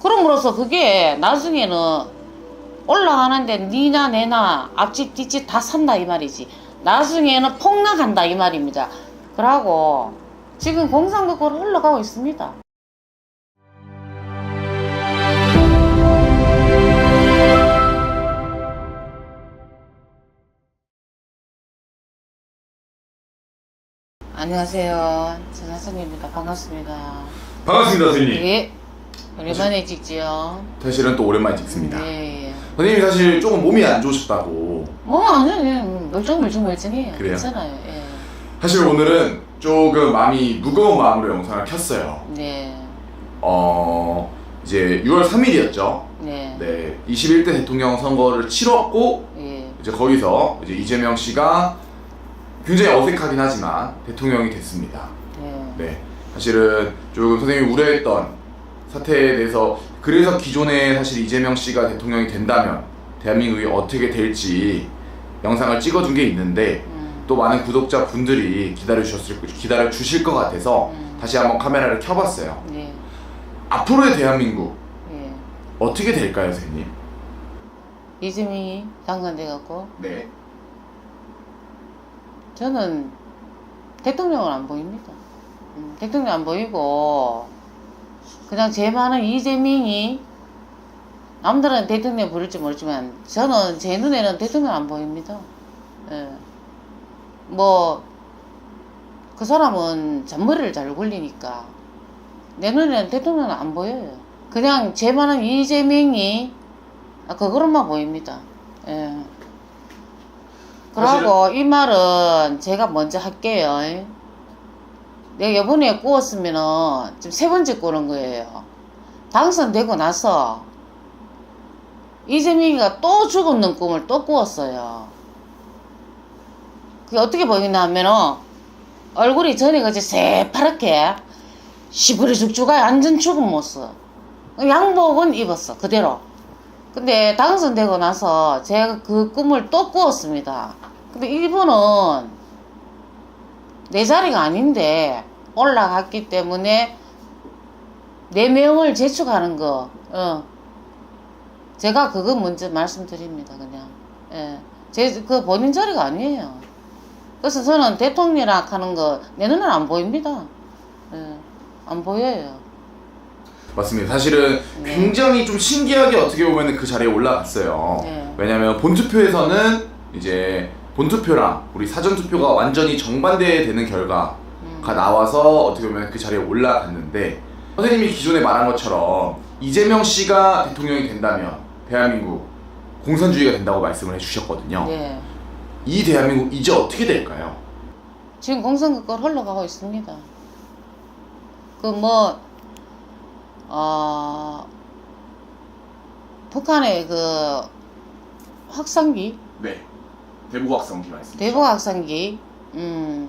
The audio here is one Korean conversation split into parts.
그럼으로써 그게 나중에는 올라가는데 니나 내나 앞집 뒷집 다 산다 이 말이지. 나중에는 폭락한다 이 말입니다. 그러고 지금 공산국으로 흘러가고 있습니다. 안녕하세요. 전하성입니다. 반갑습니다. 반갑습니다, 선생님. 예. 오랜만에 찍지요. 사실은 또 오랜만에 찍습니다. 예. 선생님이 사실 조금 몸이 안 좋으셨다고. 아니요. 멀쩡해요. 그래요? 괜찮아요. 예. 사실 오늘은 조금 마음이 무거운 마음으로 영상을 켰어요. 네. 이제 6월 3일이었죠. 네. 네. 21대 대통령 선거를 치렀고, 예. 이제 거기서 이제 이재명 씨가 굉장히 어색하긴 하지만 대통령이 됐습니다. 네. 네. 사실은 조금 선생님이 우려했던 사태에 대해서, 그래서 기존에 사실 이재명 씨가 대통령이 된다면 대한민국이 어떻게 될지 영상을 찍어둔 게 있는데 또 많은 구독자 분들이 기다려 주실 것 같아서 다시 한번 카메라를 켜봤어요. 네. 앞으로의 대한민국 예. 어떻게 될까요, 선생님? 이재명이 당선돼갖고 네. 저는 대통령은 안 보입니다. 대통령 안 보이고 그냥 제 말은 이재명이, 남들은 대통령 부를지 모르지만 저는 제 눈에는 대통령 안 보입니다. 예. 그 사람은 잔머리를 잘 굴리니까 내 눈에는 대통령은 안 보여요. 그냥 제 말은 이재명이 그거로만 보입니다. 예. 그러고 이 말은 제가 먼저 할게요. 내가 이번에 꾸었으면은 지금 세 번째 꾸는 거예요. 당선되고 나서 이재명이가 또 죽었는 꿈을 또 꾸었어요. 그게 어떻게 보이나 하면은 얼굴이 전에 그지 새파랗게 시부리 죽죽하게 완전 죽은 모습. 양복은 입었어 그대로. 근데 당선되고 나서 제가 그 꿈을 또 꾸었습니다. 근데 이분은 내 자리가 아닌데 올라갔기 때문에 내 명을 제축하는 거. 제가 그거 먼저 말씀드립니다. 그냥. 예. 그 본인 자리가 아니에요. 그래서 저는 대통령이라 하는 거 내 눈에는 안 보입니다. 예. 안 보여요. 맞습니다. 사실은 네. 굉장히 좀 신기하게 어떻게 보면 그 자리에 올라갔어요. 네. 왜냐면 본투표에서는 이제 본투표랑 우리 사전투표가 완전히 정반대되는 결과가 나와서 어떻게 보면 그 자리에 올라갔는데, 선생님이 기존에 말한 것처럼 이재명 씨가 대통령이 된다면 대한민국 공산주의가 된다고 말씀을 해주셨거든요. 네. 이 대한민국 이제 어떻게 될까요? 지금 공산국가로 흘러가고 있습니다. 북한의 그 확산기, 네, 대북 확성기 말씀. 대북 확산기, 그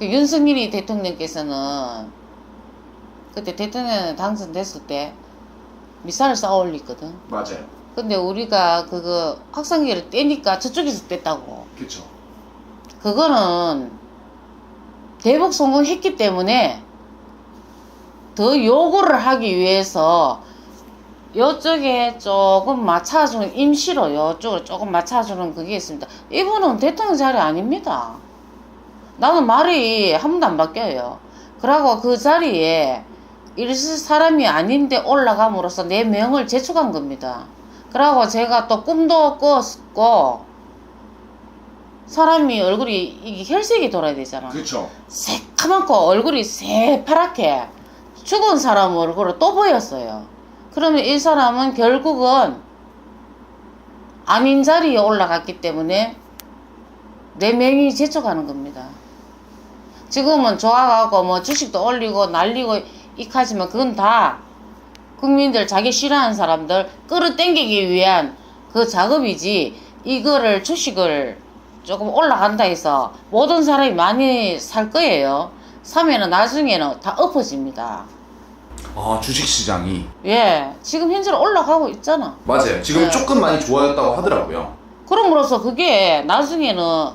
윤석열이 대통령께서는 그때 대통령 당선됐을 때 미사를 쌓아 올렸거든. 맞아요. 근데 우리가 그거 확산기를 떼니까 저쪽에서 뗐다고. 그렇죠. 그거는 대북 성공했기 때문에 더 요구를 하기 위해서 요쪽에 조금 맞춰주는, 임시로 요쪽으로 조금 맞춰주는 그게 있습니다. 이분은 대통령 자리 아닙니다. 나는 말이 한 번도 안 바뀌어요. 그러고 그 자리에 있을 사람이 아닌데 올라감으로써 내 명을 제축한 겁니다. 그러고 제가 또 꿈도 꿨고, 사람이 얼굴이 이게 혈색이 돌아야 되잖아. 그렇죠. 새카맣고 얼굴이 새파랗게 죽은 사람 얼굴을 또 보였어요. 그러면 이 사람은 결국은 아닌 자리에 올라갔기 때문에 내 명이 제쳐가는 겁니다. 지금은 좋아가고 주식도 올리고 날리고 익하지만 그건 다 국민들, 자기 싫어하는 사람들 끌어당기기 위한 그 작업이지, 이거를 주식을 조금 올라간다 해서 모든 사람이 많이 살 거예요. 사면은 나중에는 다 엎어집니다. 주식시장이. 예, 지금 현재로 올라가고 있잖아. 맞아요. 지금 네. 조금 많이 좋아졌다고 하더라고요. 그럼으로써 그게 나중에는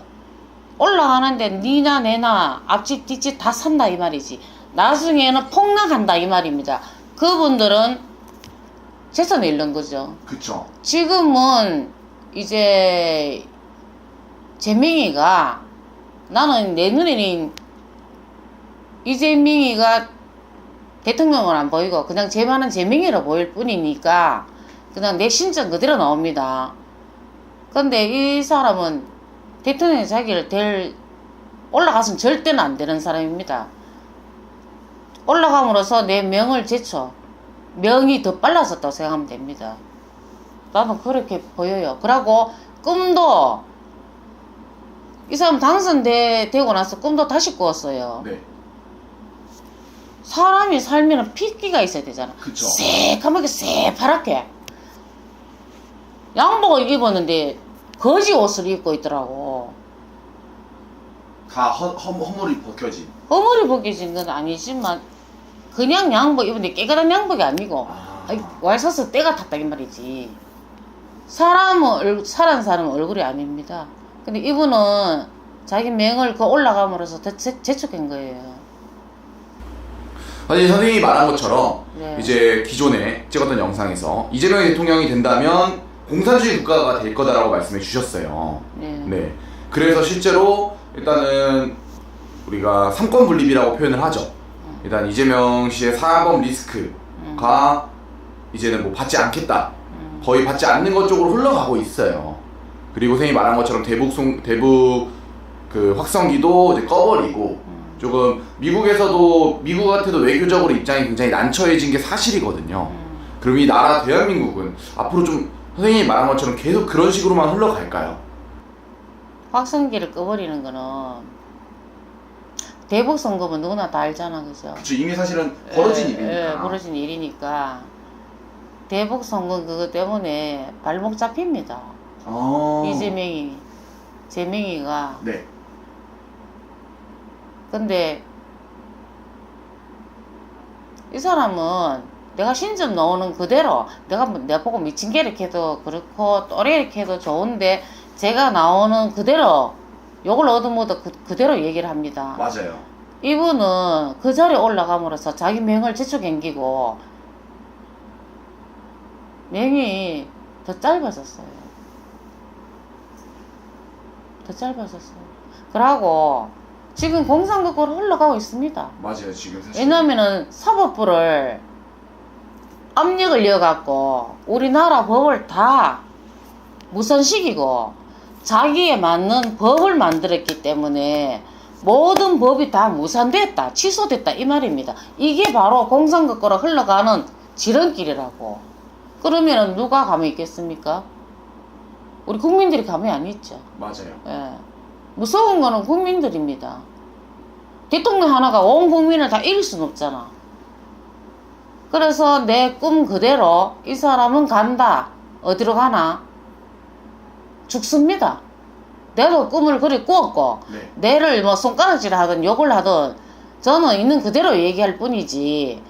올라가는데 니나 내나 앞집 뒷집 다 산다 이 말이지. 나중에는 폭락한다 이 말입니다. 그분들은 재산을 잃는 거죠. 그쵸. 지금은 이제 재명이가 나는 내 눈에는 이재명이가 대통령은 안 보이고 그냥 제만은 재명이로 보일 뿐이니까 그냥 내 신전 그대로 나옵니다. 근데 이 사람은 대통령이 자기를 올라가서는 절대는 안 되는 사람입니다. 올라감으로써 내 명을 제쳐 명이 더 빨라졌다고 생각하면 됩니다. 나는 그렇게 보여요. 그러고 꿈도 이 사람 당선되고 나서 꿈도 다시 꾸었어요. 네. 사람이 살면은 핏기가 있어야 되잖아. 그쵸. 새까맣게 새파랗게 양복을 입었는데 거지 옷을 입고 있더라고. 다 허물이 벗겨진. 허물이 벗겨진 건 아니지만 그냥 양복 입은데 깨끗한 양복이 아니고 왈서서 때가 탔다 이 말이지. 사람은 얼굴이 아닙니다. 근데 이분은 자기 명을 그 올라감으로써 더 재촉한 거예요. 사실 선생님이 말한 것처럼 네. 이제 기존에 찍었던 영상에서 이재명이 대통령이 된다면 공산주의 국가가 될 거다라고 말씀해 주셨어요. 네. 그래서 실제로 일단은 우리가 삼권 분립이라고 표현을 하죠. 일단 이재명 씨의 사법 리스크가 이제는 뭐 받지 않겠다. 거의 받지 않는 것 쪽으로 흘러가고 있어요. 그리고 선생님이 말한 것처럼 대북 그 확성기도 이제 꺼버리고 조금 미국한테도 외교적으로 입장이 굉장히 난처해진 게 사실이거든요. 그럼 이 나라 대한민국은 앞으로 좀 선생님이 말한 것처럼 계속 그런 식으로만 흘러갈까요? 확성기를 꺼버리는 거는 대북 선거면 누구나 다 알잖아, 그죠? 그쵸, 이미 사실은 벌어진 일이니까. 벌어진 일이니까 대북 선거 그거 때문에 발목 잡힙니다. 재명이가. 네. 근데 이 사람은 내가 신점 나오는 그대로 내가 보고 미친 개 이렇게 해도 그렇고 또래 이렇게 해도 좋은데 제가 나오는 그대로 욕을 얻어먹어도 그대로 얘기를 합니다. 맞아요. 이분은 그 자리에 올라감으로써 자기 명을 제쳐갱기고 명이 더 짧아졌어요. 그러고 지금 공산국으로 흘러가고 있습니다. 맞아요, 지금 사실. 왜냐면은 사법부를 압력을 이어갖고 우리나라 법을 다 무산시키고 자기에 맞는 법을 만들었기 때문에 모든 법이 다 무산됐다, 취소됐다 이 말입니다. 이게 바로 공산국으로 흘러가는 지름길이라고. 그러면은 누가 가만히 있겠습니까? 우리 국민들이 가만히 안 있죠. 맞아요. 예. 무서운 거는 국민들입니다. 대통령 하나가 온 국민을 다 이길 수는 없잖아. 그래서 내 꿈 그대로 이 사람은 간다. 어디로 가나? 죽습니다. 내도 꿈을 그리 꾸었고 네. 내를 뭐 손가락질 하든 욕을 하든 저는 있는 그대로 얘기할 뿐이지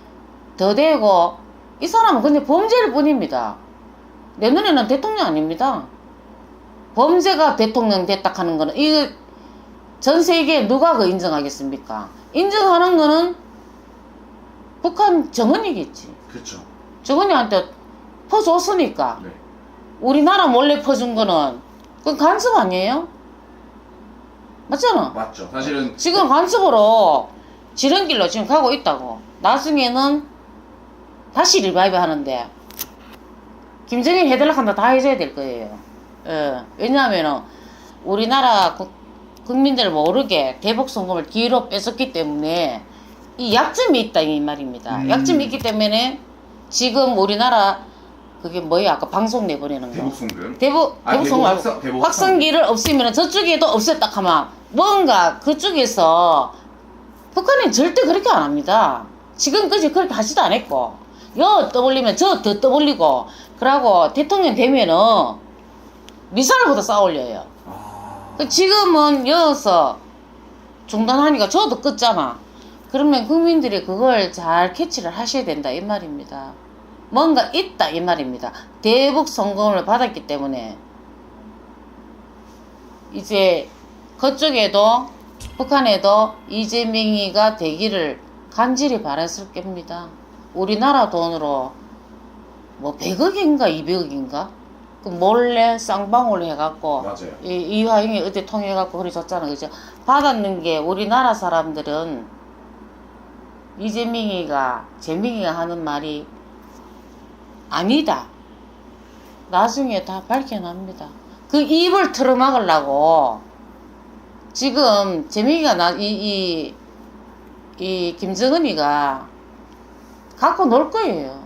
더 되고 이 사람은 근데 범죄일 뿐입니다. 내 눈에는 대통령 아닙니다. 범죄가 대통령 됐다 하는 거는 이거 전 세계에 누가 그 인정하겠습니까? 인정하는 거는 북한 정은이겠지. 그렇죠. 정은이한테 퍼줬으니까. 네. 우리나라 몰래 퍼준 거는 그건 간섭 아니에요? 맞잖아. 맞죠. 사실은 지금 간섭으로 지름길로 지금 가고 있다고. 나중에는 다시 리바이브 하는데 김정일 해달라고 한다 다 해줘야 될 거예요. 예. 왜냐하면 우리나라 국민들 모르게 대북 송금을 뒤로 뺏었기 때문에 이 약점이 있다 이 말입니다. 약점이 있기 때문에 지금 우리나라 그게 뭐야 아까 방송 내보내는 거 대북 송금. 대북 송금 확성기를 없애면 저쪽에도 없앴다 하면 뭔가 그쪽에서 북한은 절대 그렇게 안 합니다. 지금까지 그렇게 하지도 않았고 여 떠올리면 저 더 떠올리고 그러고 대통령 되면은 미사일보다 쌓아 올려요. 지금은 여기서 중단하니까 저도 껐잖아. 그러면 국민들이 그걸 잘 캐치를 하셔야 된다 이 말입니다. 뭔가 있다 이 말입니다. 대북 송금을 받았기 때문에 이제 그쪽에도 북한에도 이재명이가 되기를 간절히 바랬을 겁니다. 우리나라 돈으로 뭐 100억인가 200억인가 그 몰래 쌍방울로 해갖고 맞아요. 이화영이 어디 통해갖고 그래 줬잖아. 그죠? 받았는 게 우리나라 사람들은 재명이가 하는 말이 아니다. 나중에 다 밝혀납니다. 그 입을 틀어막으려고 지금 재명이가 이 김정은이가 갖고 놀 거예요.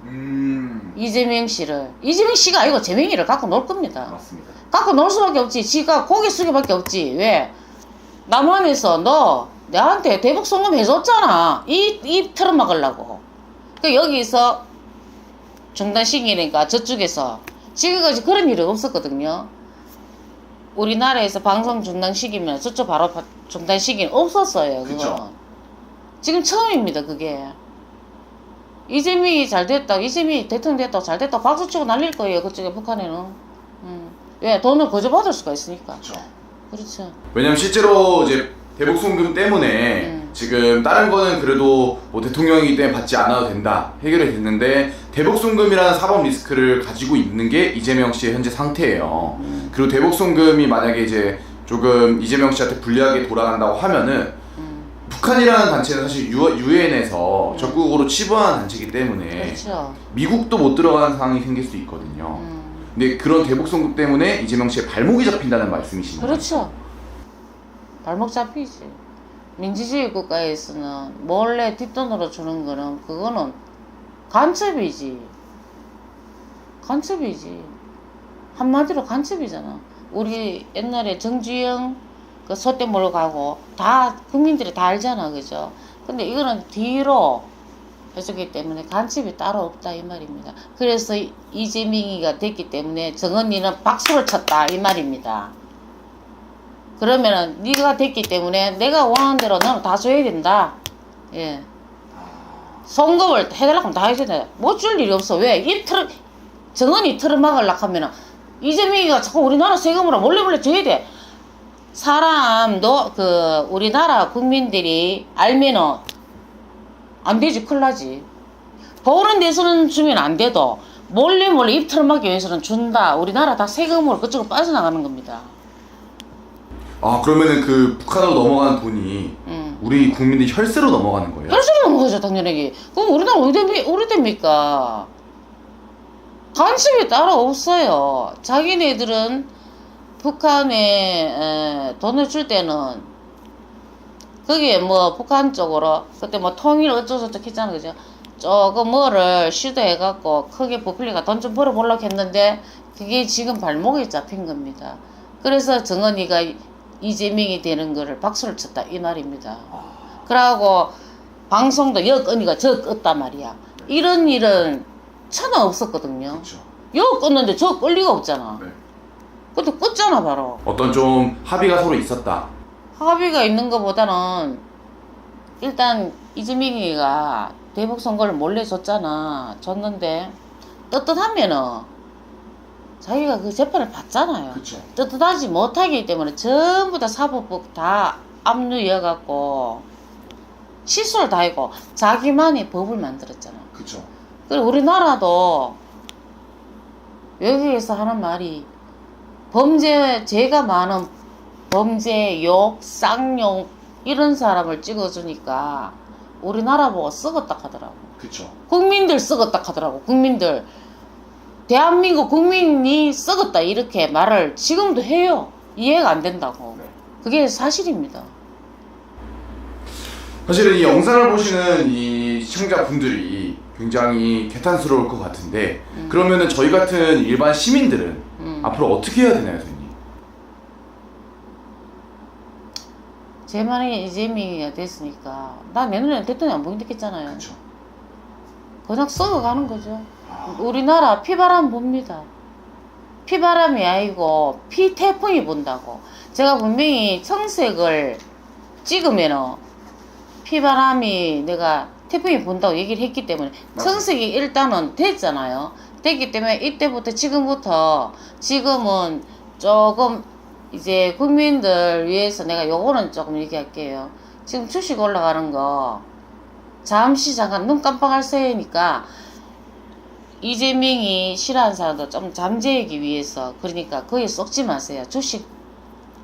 이재명 씨가 아니고 재명이를 갖고 놀 겁니다. 맞습니다. 갖고 놀 수밖에 없지. 지가 고개 숙여밖에 없지. 왜? 남한에서 너 내한테 대북 송금 해줬잖아. 입 틀어막으려고. 그 여기서 중단시키니까 저쪽에서 지금까지 그런 일이 없었거든요. 우리나라에서 방송 중단시키면 저쪽 바로 중단시키는 없었어요. 그거. 지금 처음입니다. 그게. 이재명이 잘 됐다. 이재명이 대통령 됐다. 잘 됐다. 박수 치고 날릴 거예요. 그쪽에 북한에는. 왜? 돈을 거저받을 수가 있으니까. 그렇죠. 왜냐면 실제로 이제 대북 송금 때문에 지금 다른 거는 그래도 뭐 대통령이기 때문에 받지 않아도 된다 해결이 됐는데 대북 송금이라는 사법 리스크를 가지고 있는 게 이재명 씨의 현재 상태예요. 그리고 대북 송금이 만약에 이제 조금 이재명 씨한테 불리하게 돌아간다고 하면은 북한이라는 단체는 사실 유엔에서 적극으로 치부하는 단체이기 때문에 그렇죠. 미국도 못 들어가는 상황이 생길 수 있거든요. 근데 그런 대북 송금 때문에 이재명 씨의 발목이 잡힌다는 말씀이신가요? 그렇죠. 발목 잡히지. 민주주의 국가에서는 몰래 뒷돈으로 주는 거는 그거는 간첩이지. 한마디로 간첩이잖아. 우리 옛날에 정주영 그 소떼 몰고 가고 다 국민들이 다 알잖아. 그죠? 근데 이거는 뒤로 해주기 때문에 간첩이 따로 없다 이 말입니다. 그래서 이재명이가 됐기 때문에 정언니는 박수를 쳤다 이 말입니다. 그러면은 네가 됐기 때문에 내가 원하는 대로 너는 다 줘야 된다. 예. 송금을 해달라고 하면 다 해줘야 된다. 못 줄 일이 없어. 왜? 정언이 틀어막으려고 하면은 이재명이가 자꾸 우리나라 세금으로 몰래 줘야 돼. 우리나라 국민들이 알면은 안 되지. 큰일 나지. 보는 데서는 주면 안 돼도 몰래 입 틀어막기 위해서는 준다. 우리나라 다 세금으로 그쪽으로 빠져나가는 겁니다. 아 그러면은 그 북한으로 넘어가는 돈이 우리 국민들 혈세로 넘어가는 거예요? 혈세로 넘어가죠 당연히. 그럼 우리나라 어디 됩니까? 관심이 따로 없어요. 자기네들은 북한에 돈을 줄 때는 거기에 뭐 북한 쪽으로 그때 뭐 통일 어쩌고저쩌고 했잖아. 그죠? 조금 뭐를 시도해갖고 크게 부풀리가 돈 좀 벌어보려고 했는데 그게 지금 발목에 잡힌 겁니다. 그래서 정언이가 이재명이 되는 거를 박수를 쳤다 이 말입니다. 그러고 방송도 여건이가 저 껐단 말이야. 이런 일은 천하 없었거든요. 그렇죠. 여 껐는데 저 끌 리가 없잖아. 네. 근데 껐잖아 바로. 어떤 좀 합의가 서로 있었다. 합의가 있는 것보다는 일단 이재명이가 대북 선거를 몰래 줬는데 떳떳하면은 자기가 그 재판을 받잖아요. 그쵸. 떳떳하지 못하기 때문에 전부 다 사법부 다 압류해갖고 실수를 다 했고 자기만의 법을 만들었잖아. 그쵸. 그리고 우리나라도 여기에서 하는 말이 죄가 많은 범죄, 욕, 쌍욕 이런 사람을 찍어주니까 우리나라 보고 썩었다 하더라고. 그쵸. 국민들 썩었다 하더라고. 국민들. 대한민국 국민이 썩었다 이렇게 말을 지금도 해요. 이해가 안 된다고. 네. 그게 사실입니다. 사실은 이 영상을 보시는 이 시청자분들이 굉장히 개탄스러울 것 같은데 그러면은 저희 같은 일반 시민들은 앞으로 어떻게 해야 되나요, 선생님? 제 말이 이재명이가 됐으니까 나 내년에 대통령 안 보인댔겠잖아요. 그렇죠. 그냥 썩어가는 거죠. 우리나라 피바람 봅니다. 피바람이 아니고 피태풍이 분다고. 제가 분명히 청색을 찍으면은 피바람이 내가 태풍이 분다고 얘기를 했기 때문에 청색이 일단은 됐잖아요. 됐기 때문에 이때부터 지금은 조금 이제 국민들 위해서 내가 요거는 조금 얘기할게요. 지금 주식 올라가는 거 잠시 잠깐 눈 깜빡할 새니까 이재명이 싫어하는 사람도 좀 잠재우기 위해서 그러니까 거기 썩지 마세요. 주식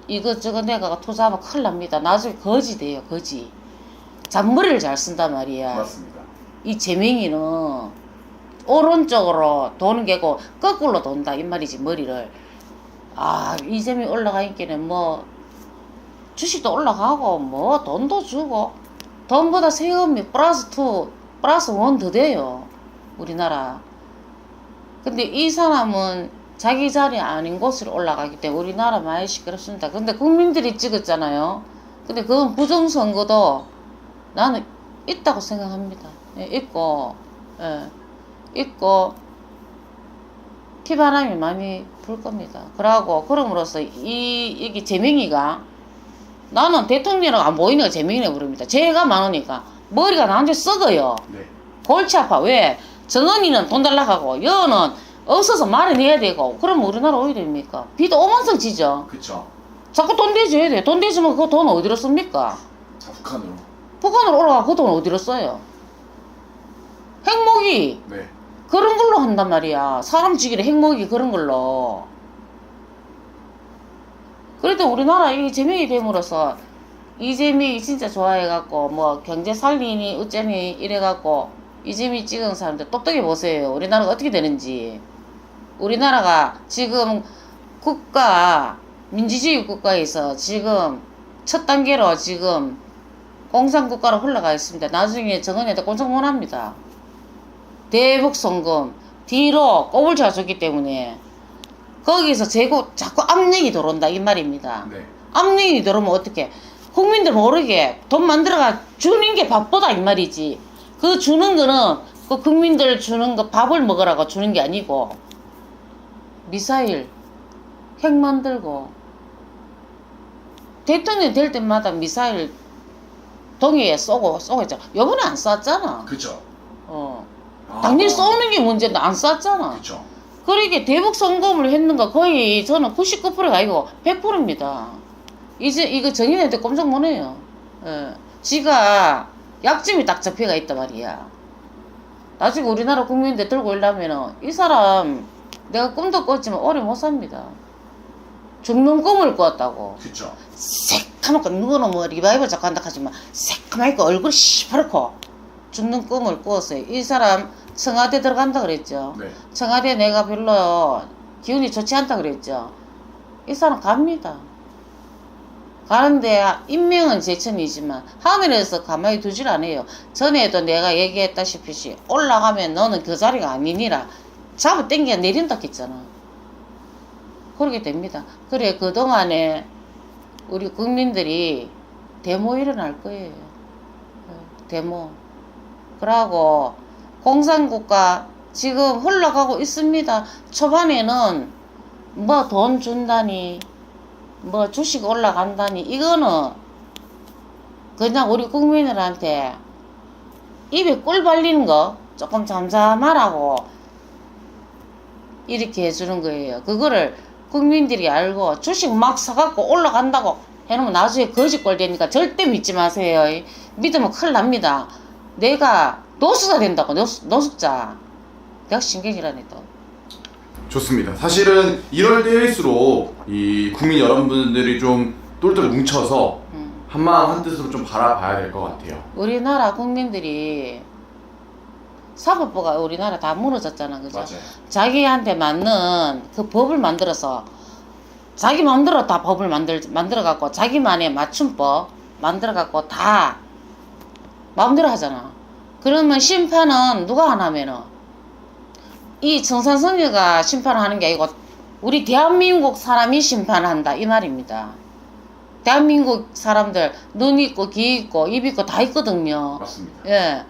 이것저것 내가 투자하면 큰일 납니다. 나중에 거지 돼요. 거지. 잔머리를 잘 쓴단 말이야. 맞습니다. 이 재명이는 오른쪽으로 도는 게고 거꾸로 돈다 이 말이지 머리를. 아 이재명이 올라가니까는 뭐 주식도 올라가고 뭐 돈도 주고 돈보다 세금이 플러스 2 플러스 1 더 돼요. 우리나라. 근데 이 사람은 자기 자리 아닌 곳으로 올라가기 때문에 우리나라 많이 시끄럽습니다. 근데 국민들이 찍었잖아요. 근데 그건 부정선거도 나는 있다고 생각합니다. 예, 있고, 예, 있고, 피바람이 많이 불 겁니다. 그러고, 그럼으로써 이게 재명이가 나는 대통령은 안 보이니까 재명이라고 부릅니다. 죄가 많으니까 머리가 나한테 썩어요. 네. 골치 아파. 왜? 정은이는 돈 달라고 하고 여는 없어서 말을 해야 되고 그러면 우리나라 어디 됩니까? 빚도 오만성 지죠. 그쵸. 자꾸 돈 대줘야 돼. 돈 대주면 그 돈 어디로 씁니까? 자, 북한으로. 북한으로 올라가 그 돈 어디로 써요? 핵무기 네. 그런 걸로 한단 말이야. 사람 죽이는 핵무기 그런 걸로. 그래도 우리나라 이 재명이 됨으로써 이재명이 진짜 좋아해갖고 뭐 경제 살리니 어쩌니 이래갖고 이재명이 찍은 사람들 똑똑히 보세요. 우리나라가 어떻게 되는지. 우리나라가 지금 국가 민주주의 국가에서 지금 첫 단계로 지금 공산국가로 흘러가 있습니다. 나중에 정은이한테 꼼짝 못합니다. 대북 송금 뒤로 꼽을 잡았기 때문에 거기서 자꾸 압력이 들어온다 이 말입니다. 네. 압력이 들어오면 어떻게? 국민들 모르게 돈 만들어가 주는 게 밥보다 이 말이지. 그 주는 거는 그 국민들 주는 거 밥을 먹으라고 주는 게 아니고 미사일 핵 만들고 대통령 될 때마다 미사일 동해에 쏘고 있잖아. 요번에 안 쐈잖아. 그쵸. 당연히 쏘는 게 문제인데 안 쐈잖아. 그쵸. 그러니까 대북 송금을 했는가 거의 저는 99%가 아니고 100%입니다. 이제 이거 정인한테 꼼짝 못해요. 예. 지가 약점이 딱 잡혀가 있단 말이야. 나중에 우리나라 국민들 들고 오려면은 이 사람 내가 꿈도 꿨지만 오래 못 삽니다. 죽는 꿈을 꿨다고. 그쵸. 새카맣고 누구는 뭐 리바이벌 자꾸 한다 하지만 새카맣고 얼굴이 시퍼렇고 죽는 꿈을 꾸었어요. 이 사람 청와대 들어간다 그랬죠. 네. 청와대 내가 별로 기운이 좋지 않다 그랬죠. 이 사람 갑니다. 가는데 인명은 제천이지만 하늘에서 가만히 두질 않아요. 전에도 내가 얘기했다시피 올라가면 너는 그 자리가 아니니라 잡아 당겨 내린다 했잖아. 그렇게 됩니다. 그래 그동안에 우리 국민들이 데모 일어날 거예요. 데모. 그러고 공산국가 지금 흘러가고 있습니다. 초반에는 뭐 돈 준다니 뭐 주식 올라간다니 이거는 그냥 우리 국민들한테 입에 꿀 발리는 거 조금 잠잠하라고 이렇게 해주는 거예요. 그거를 국민들이 알고 주식 막 사갖고 올라간다고 해놓으면 나중에 거짓골 되니까 절대 믿지 마세요. 믿으면 큰일 납니다. 내가 노숙자 된다고. 노숙자. 내가 신경이라니 또. 좋습니다. 사실은 이럴 때일수록 이 국민 여러분들이 좀 똘똘 뭉쳐서 한마음 한뜻으로 좀 바라봐야 될 것 같아요. 우리나라 국민들이 사법부가 우리나라 다 무너졌잖아. 그죠? 맞아요. 자기한테 맞는 그 법을 만들어서 자기 마음대로 다 법을 만들어갖고 자기만의 맞춤법 만들어갖고 다 마음대로 하잖아. 그러면 심판은 누가 하냐면은 이 청산성녀가 심판하는 게 아니고 우리 대한민국 사람이 심판한다 이 말입니다. 대한민국 사람들 눈 있고 귀 있고 입 있고 다 있거든요. 맞습니다. 예.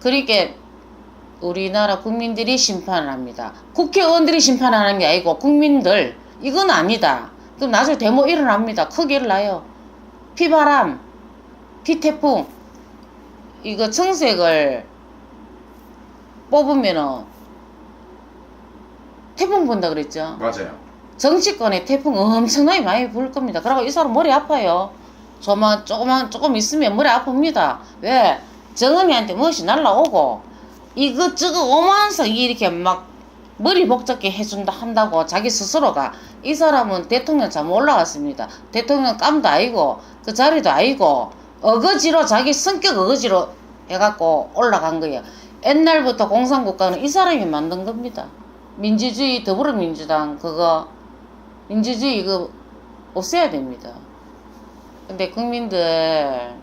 그러니까 우리나라 국민들이 심판을 합니다. 국회의원들이 심판하는 게 아니고 국민들. 이건 아니다. 그럼 나중에 데모 일어납니다. 크게 일어나요. 피바람, 피태풍. 이거 청색을 뽑으면은 태풍 분다 그랬죠. 맞아요. 정치권에 태풍 엄청나게 많이 불 겁니다. 그러고 이 사람 머리 아파요. 조금 있으면 머리 아픕니다. 왜? 정은이한테 무엇이 날라오고 이것저것 오만상 이렇게 막 머리 복잡게 해준다 한다고 자기 스스로가 이 사람은 대통령 잘못 올라갔습니다. 대통령 깜도 아니고 그 자리도 아니고 어거지로 자기 성격 어거지로 해갖고 올라간 거예요. 옛날부터 공산국가는 이 사람이 만든 겁니다. 민주주의 더불어민주당 그거 민주주의 이거 없애야 됩니다. 근데 국민들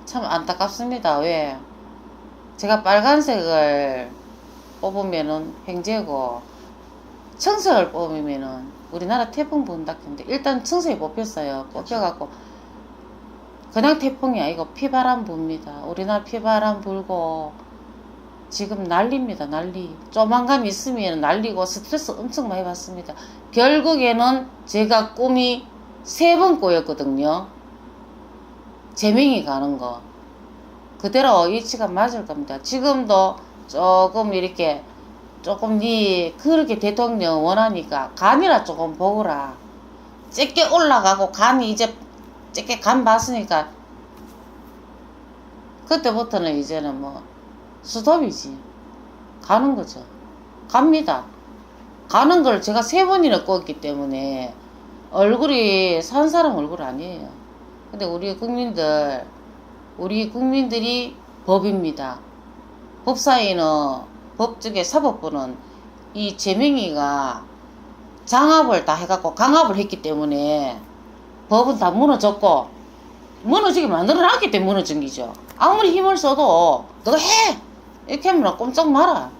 참 안타깝습니다. 왜? 제가 빨간색을 뽑으면은 횡재고 청색을 뽑으면은 우리나라 태풍 분다 했는데 일단 청색이 뽑혔어요. 뽑혀갖고 그냥 태풍이 아니고 피바람 붑니다. 우리나라 피바람 불고 지금 난리입니다. 난리. 조만간 있으면 난리고 스트레스 엄청 많이 받습니다. 결국에는 제가 꿈이 3번 꼬였거든요. 제명이 가는 거. 그대로 이치가 맞을 겁니다. 지금도 조금 이렇게 조금 니 그렇게 대통령 원하니까 간이라 조금 보거라. 쬐게 올라가고 간이 이제 쬐게 간 봤으니까 그때부터는 이제는 뭐 스톱이지. 가는 거죠. 갑니다. 가는 걸 제가 3번이나 꿨기 때문에 얼굴이 산 사람 얼굴 아니에요. 근데 우리 국민들이 법입니다. 법사위는 법쪽에 사법부는 이 제명이가 장압을 다 해갖고 강압을 했기 때문에 법은 다 무너졌고 무너지게 만들어놨기 때문에 무너진 기죠. 아무리 힘을 써도 너가 해! 이렇게 하면 꼼짝 마라.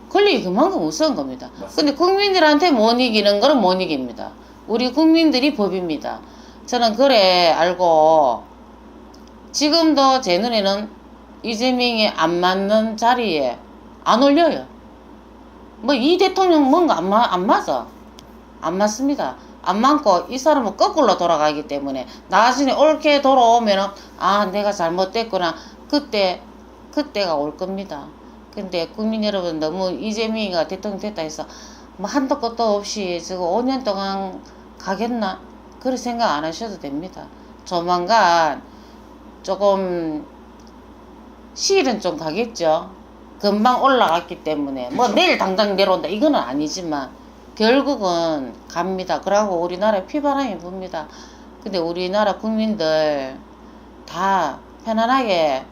권력이 그만큼 우스운 겁니다. 맞습니다. 근데 국민들한테 못 이기는 거는 못 이깁니다. 우리 국민들이 법입니다. 저는 그래 알고 지금도 제 눈에는 이재명이 안 맞는 자리에 안 올려요. 뭐 이 대통령 뭔가 안 맞아. 안 맞습니다. 안 맞고 이 사람은 거꾸로 돌아가기 때문에 나중에 옳게 돌아오면은 아 내가 잘못됐구나 그때가 올 겁니다. 근데 국민 여러분 너무 이재명이가 대통령 됐다 해서 뭐 한도 끝도 없이 저거 5년 동안 가겠나 그런 생각 안 하셔도 됩니다. 조만간 조금 시일은 좀 가겠죠. 금방 올라갔기 때문에 뭐 그쵸. 내일 당장 내려온다 이거는 아니지만 결국은 갑니다. 그러고 우리나라에 피바람이 붑니다. 근데 우리나라 국민들 다 편안하게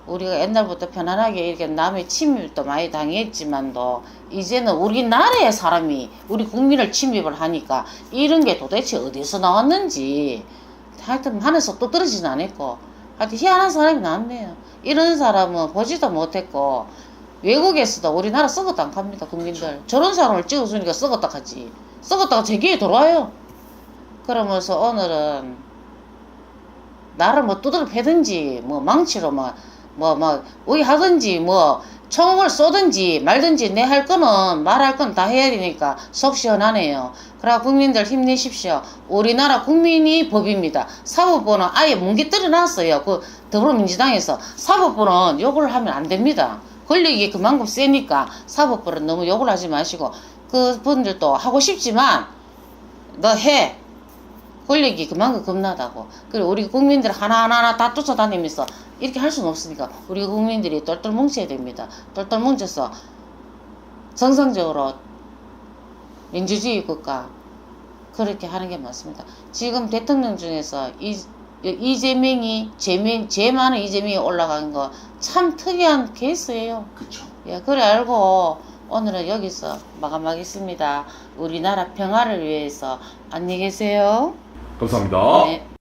우리가 옛날부터 편안하게 이렇게 남의 침입도 많이 당했지만도 이제는 우리나라의 사람이 우리 국민을 침입을 하니까 이런 게 도대체 어디서 나왔는지 하여튼 하늘에서 또 떨어지진 않았고 하여튼 희한한 사람이 나왔네요. 이런 사람은 보지도 못했고 외국에서도 우리나라 썩었다 안 갑니다. 국민들 저런 사람을 찍어주니까 썩었다 하지. 썩었다가 제기에 들어와요. 그러면서 오늘은 나를 뭐 두드려 패든지 뭐 망치로 뭐 하든지 뭐 총을 쏘든지 말든지 내 할 거는 말할 건 다 해야 되니까 속 시원하네요. 그러나 국민들 힘내십시오. 우리나라 국민이 법입니다. 사법부는 아예 뭉개뜨려 놨어요. 그 더불어민주당에서 사법부는 욕을 하면 안 됩니다. 권력이 그만큼 세니까 사법부는 너무 욕을 하지 마시고 그 분들도 하고 싶지만 너 해. 권력이 그만큼 겁나다고. 그리고 우리 국민들 하나하나 다 쫓아다니면서 이렇게 할 수는 없으니까 우리 국민들이 똘똘 뭉쳐야 됩니다. 똘똘 뭉쳐서 정상적으로 민주주의 국가 그렇게 하는 게 맞습니다. 지금 대통령 중에서 이재명이 제일 많은 이재명이 올라간 거 참 특이한 케이스예요. 그쵸. 예, 그래 알고 오늘은 여기서 마감하겠습니다. 우리나라 평화를 위해서 안녕히 계세요. 감사합니다. 네.